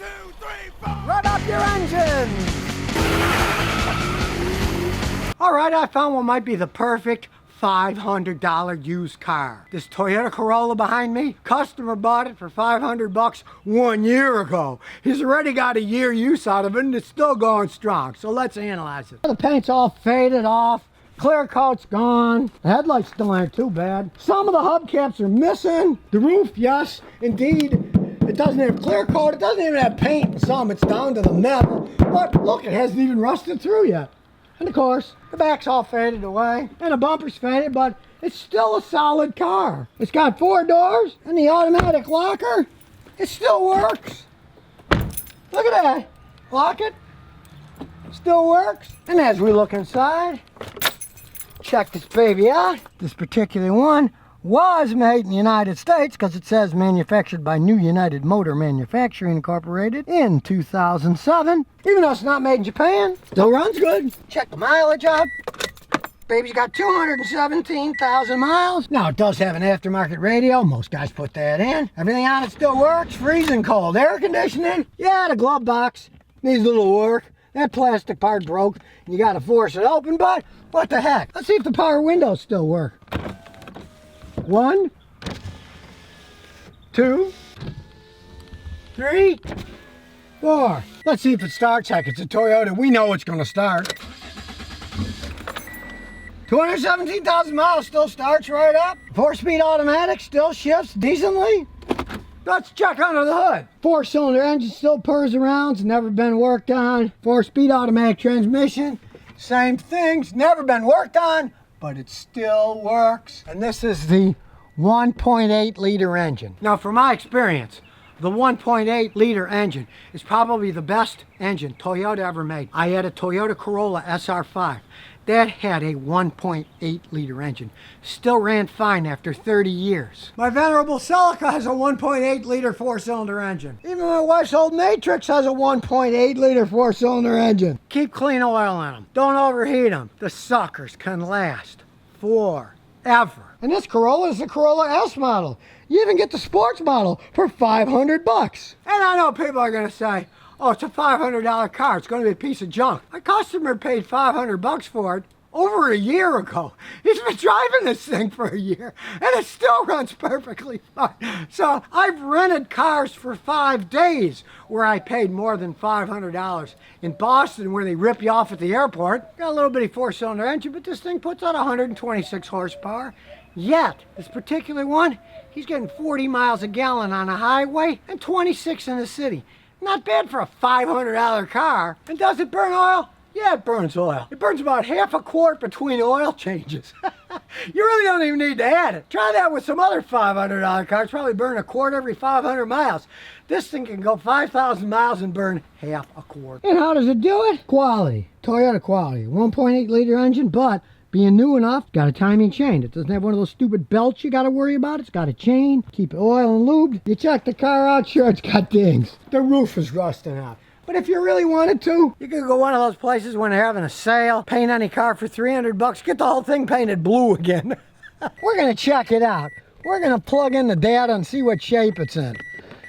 2, 3, 4. Rev up your engines! Alright, I found what might be the perfect $500 used car. This Toyota Corolla behind me, customer bought it for $500 1 year ago. He's already got a year use out of it and it's still going strong. So let's analyze it. The paint's all faded off. Clear coat's gone. The headlights still aren't too bad. Some of the hubcaps are missing. The roof, yes, indeed. It doesn't have clear coat. It doesn't even have paint in some. It's down to the metal. But look, it hasn't even rusted through yet. And of course, the back's all faded away, and the bumper's faded, but it's still a solid car. It's got 4 doors, and the automatic locker, it still works. Look at that. Lock it. Still works. And as we look inside, check this baby out. This particular one was made in the United States because it says manufactured by New United Motor Manufacturing Incorporated in 2007. Even though it's not made in Japan, still runs good. Check the mileage out. Baby's got 217,000 miles. Now it does have an aftermarket radio. Most guys put that in. Everything on it still works. Freezing cold. Air conditioning. Yeah, the glove box needs a little work. That plastic part broke. You got to force it open, but what the heck? Let's see if the power windows still work. 1, 2, 3, 4. Let's see if it starts. Heck, it's a Toyota. We know it's going to start. 217,000 miles, still starts right up. 4-speed automatic still shifts decently. Let's check under the hood. 4-cylinder engine still purrs around. It's never been worked on. 4-speed automatic transmission. Same things. Never been worked on, but it still works. And this is the 1.8 liter engine. Now, from my experience, the 1.8 liter engine is probably the best engine Toyota ever made. I had a Toyota Corolla SR5 that had a 1.8 liter engine. Still ran fine after 30 years. My venerable Celica has a 1.8 liter 4-cylinder engine. Even my wife's old Matrix has a 1.8 liter 4-cylinder engine. Keep clean oil in them. Don't overheat them. The suckers can last forever. And this Corolla is the Corolla S model. You even get the sports model for $500. And I know people are gonna say, oh, it's a $500 car. It's going to be a piece of junk. My customer paid $500 for it over a year ago. He's been driving this thing for a year, and it still runs perfectly fine. So I've rented cars for 5 days where I paid more than $500. In Boston, where they rip you off at the airport, got a little bitty 4-cylinder engine, but this thing puts out 126 horsepower. Yet, this particular one, he's getting 40 miles a gallon on a highway and 26 in the city. Not bad for a $500 car. And does it burn oil? Yeah, it burns oil. It burns about half a quart between oil changes. You really don't even need to add it. Try that with some other $500 cars. Probably burn a quart every 500 miles. This thing can go 5,000 miles and burn half a quart. And how does it do it? Quality. Toyota quality. 1.8 liter engine, but being new enough, got a timing chain. It doesn't have one of those stupid belts you got to worry about. It's got a chain, keep it oil and lubed. You check the car out, sure, it's got dings. The roof is rusting out. But if you really wanted to, you could go one of those places when they're having a sale, paint any car for $300, get the whole thing painted blue again. We're gonna check it out. We're gonna plug in the data and see what shape it's in.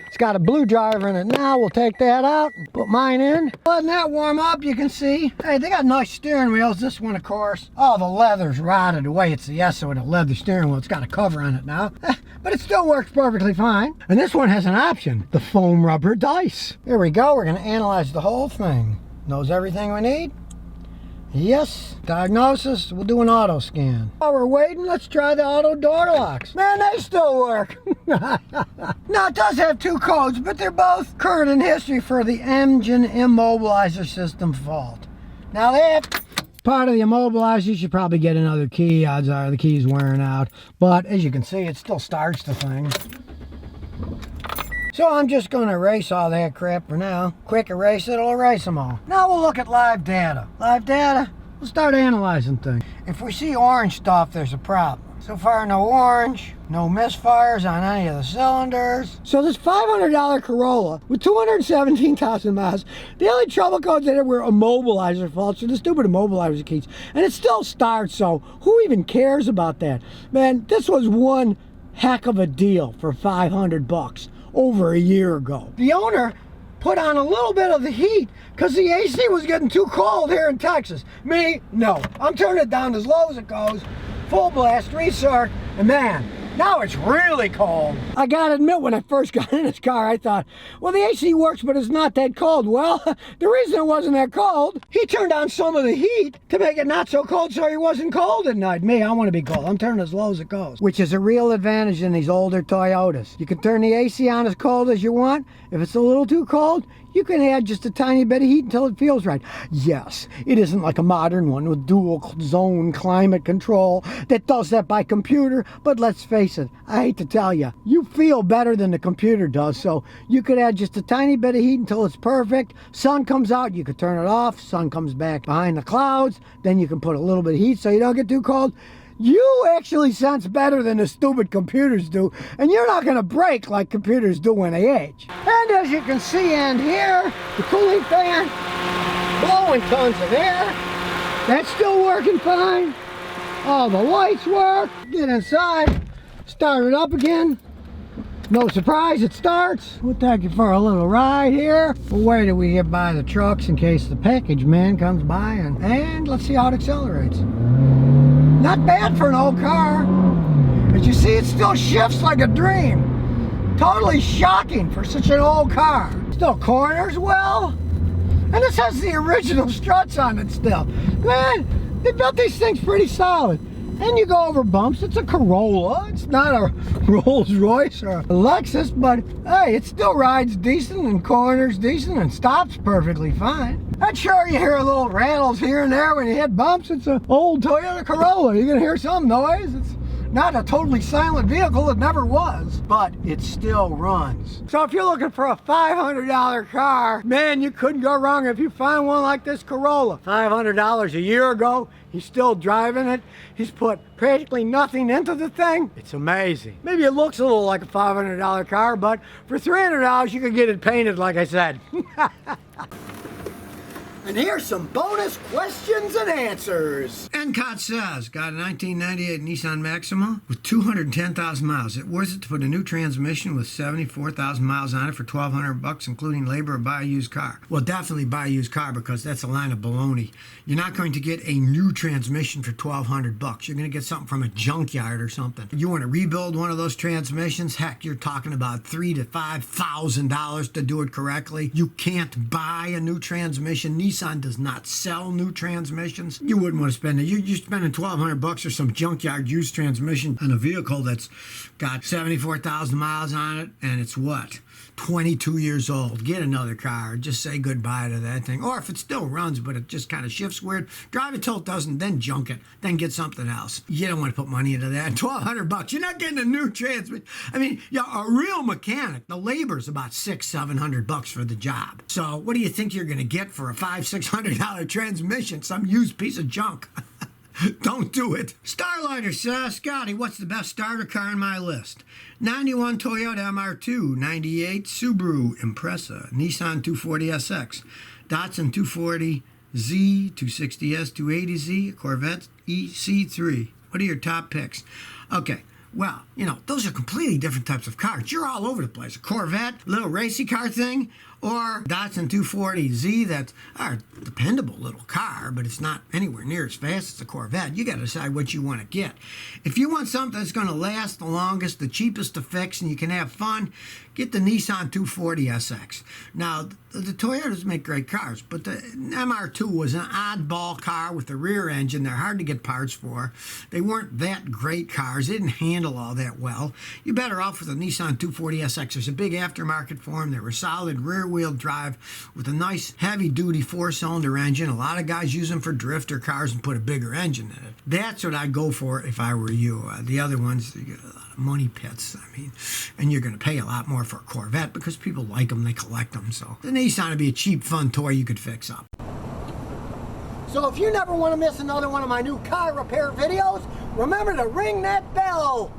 It's got a blue driver in it now. We'll take that out and put mine in. Letting that warm up, you can see. Hey, they got nice steering wheels. This one, of course. Oh, the leather's rotted away. It's the Esso with a leather steering wheel. It's got a cover on it now. But it still works perfectly fine. And this one has an option. The foam rubber dice. Here we go. We're going to analyze the whole thing. Knows everything we need. Yes, diagnosis, we'll do an auto scan. While we're waiting, let's try the auto door locks. Man, they still work. Now, it does have 2 codes, but they're both current in history for the engine immobilizer system fault. Now, that part of the immobilizer, you should probably get another key. Odds are the key's wearing out. But as you can see, it still starts the thing. So I'm just going to erase all that crap for now. Quick erase, it'll erase them all. Now we'll look at live data. Live data, we'll start analyzing things. If we see orange stuff, there's a problem. So far, no orange, no misfires on any of the cylinders. So this $500 Corolla with 217,000 miles, the only trouble codes in it were immobilizer faults, so the stupid immobilizer keys. And it still starts, so who even cares about that? Man, this was one heck of a deal for $500 over a year ago. The owner put on a little bit of the heat because the AC was getting too cold here in Texas. Me, no. I'm turning it down as low as it goes. Full blast, restart, and man, now it's really cold. I gotta admit, when I first got in this car, I thought, well, the AC works, but it's not that cold. Well, the reason it wasn't that cold, he turned on some of the heat to make it not so cold so he wasn't cold at night. Me, I want to be cold. I'm turning as low as it goes, which is a real advantage in these older Toyotas. You can turn the AC on as cold as you want. If it's a little too cold, you can add just a tiny bit of heat until it feels right. Yes, it isn't like a modern one with dual zone climate control that does that by computer, but let's face it, I hate to tell you, you feel better than the computer does, so you could add just a tiny bit of heat until it's perfect. Sun comes out, you could turn it off. Sun comes back behind the clouds, then you can put a little bit of heat so you don't get too cold. You actually sense better than the stupid computers do, and you're not going to break like computers do when they age. And as you can see and hear, the cooling fan blowing tons of air. That's still working fine. All the lights work. Get inside, start it up again. No surprise, it starts. We'll take you for a little ride here. We'll wait till we get by the trucks in case the package man comes by, and let's see how it accelerates. Not bad for an old car. As you see, it still shifts like a dream. Totally shocking for such an old car. Still corners well. And this has the original struts on it still. Man, they built these things pretty solid. And you go over bumps. It's a Corolla. It's not a Rolls Royce or a Lexus, but hey, it still rides decent and corners decent and stops perfectly fine. I'm sure you hear little rattles here and there when you hit bumps. It's an old Toyota Corolla. You're gonna hear some noise. It's not a totally silent vehicle. It never was, but it still runs. So if you're looking for a $500 car, man, you couldn't go wrong if you find one like this Corolla. $500 a year ago, he's still driving it. He's put practically nothing into the thing. It's amazing. Maybe it looks a little like a $500 car, but for $300, you could get it painted, like I said. And here's some bonus questions and answers. Encott says, got a 1998 Nissan Maxima with 210,000 miles. Is it worth it to put a new transmission with 74,000 miles on it for $1,200, including labor, or buy a used car? Well, definitely buy a used car, because that's a line of baloney. You're not going to get a new transmission for $1,200. You're going to get something from a junkyard or something. You want to rebuild one of those transmissions? Heck, you're talking about $3,000 to $5,000 to do it correctly. You can't buy a new transmission. Nissan does not sell new transmissions. You wouldn't want to spend it. You're spending $1,200 or some junkyard used transmission on a vehicle that's got 74,000 miles on it, and it's what? 22 years old. Get another car. Just say goodbye to that thing. Or if it still runs, but it just kind of shifts weird, drive it till it doesn't, then junk it. Then get something else. You don't want to put money into that. $1,200. You're not getting a new transmission. I mean, yeah, a real mechanic, the labor's about $600-700 for the job. So what do you think you're going to get for a $500-600 transmission? Some used piece of junk. Don't do it. Starlighter says, Scotty, what's the best starter car on my list? 91 Toyota MR2, 98 Subaru Impreza, Nissan 240SX, Datsun 240Z, 260S, 280Z, Corvette EC3. What are your top picks? Okay. Well, you know, those are completely different types of cars. You're all over the place. A Corvette, little racy car thing, or Datsun 240Z, that's a dependable little car, but it's not anywhere near as fast as a Corvette. You got to decide what you want to get. If you want something that's going to last the longest, the cheapest to fix, and you can have fun, get the Nissan 240SX. Now, the Toyotas make great cars, but the MR2 was an oddball car with a rear engine. They're hard to get parts for. They weren't that great cars. They didn't handle all that well. You're better off with the Nissan 240SX. There's a big aftermarket for them. They were solid rear-wheel drive with a nice heavy-duty four-cylinder engine. A lot of guys use them for drifter cars and put a bigger engine in it. That's what I'd go for if I were you. The other ones, you get a lot of money pits, I mean, and you're going to pay a lot more for a Corvette because people like them, they collect them. So the Nissan would be a cheap, fun toy you could fix up. So if you never want to miss another one of my new car repair videos, remember to ring that bell.